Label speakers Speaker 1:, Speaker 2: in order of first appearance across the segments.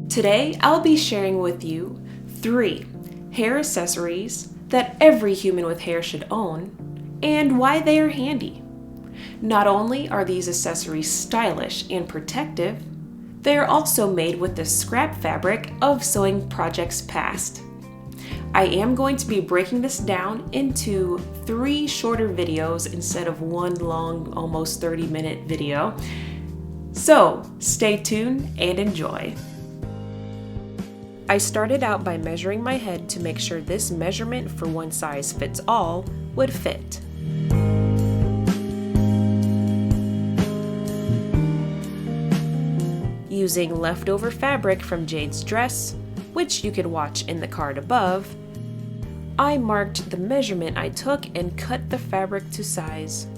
Speaker 1: Today, I'll be sharing with you 3 hair accessories that every human with hair should own and why they are handy. Not only are these accessories stylish and protective, they are also made with the scrap fabric of sewing projects past. I am going to be breaking this down into 3 shorter videos instead of one long, almost 30-minute video. So stay tuned and enjoy. I started out by measuring my head to make sure this measurement for one size fits all would fit. Using leftover fabric from Jade's dress, which you can watch in the card above, I marked the measurement I took and cut the fabric to size.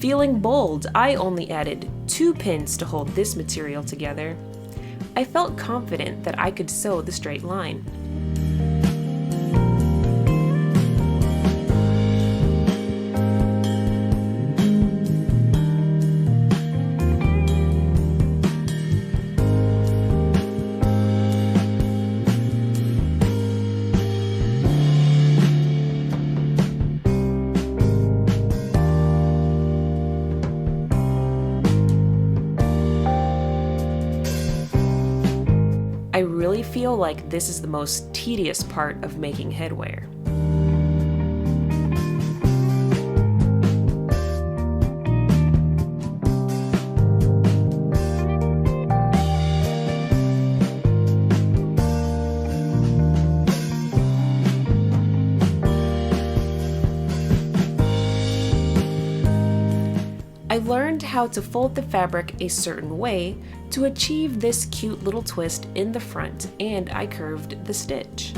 Speaker 1: Feeling bold, I only added 2 pins to hold this material together. I felt confident that I could sew the straight line. I really feel like this is the most tedious part of making headwear. I learned how to fold the fabric a certain way to achieve this cute little twist in the front, and I curved the stitch.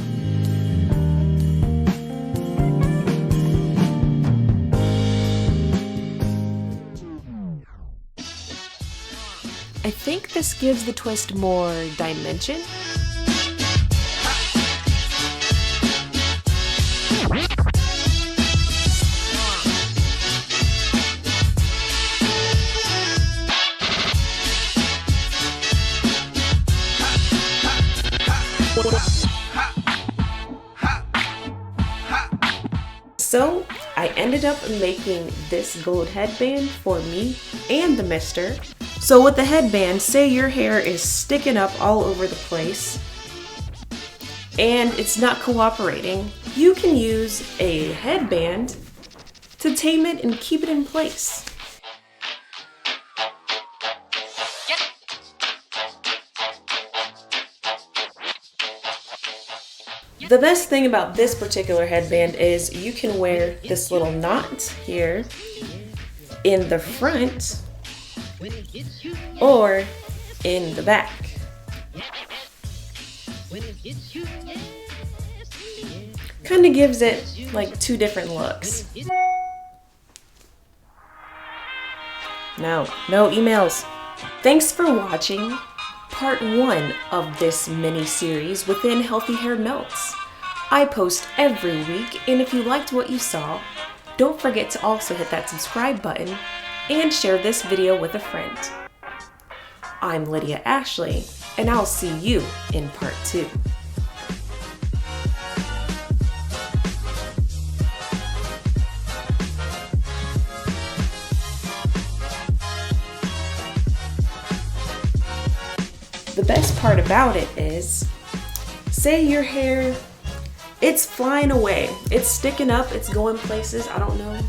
Speaker 1: I think this gives the twist more dimension. So I ended up making this gold headband for me and the mister. So with the headband, say your hair is sticking up all over the place and it's not cooperating, you can use a headband to tame it and keep it in place. The best thing about this particular headband is you can wear this little knot here in the front or in the back. Kind of gives it like 2 different looks. No emails. Thanks for watching part 1 of this mini series within Healthy Hair Notes. I post every week, and if you liked what you saw, don't forget to also hit that subscribe button and share this video with a friend. I'm Lydia Ashley, and I'll see you in part 2. The best part about it is, say your hair, it's flying away, it's sticking up, it's going places, I don't know,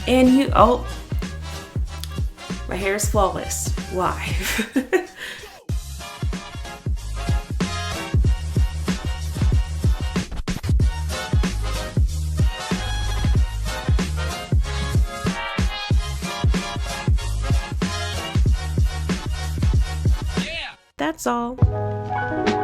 Speaker 1: and My hair is flawless. Why? That's all.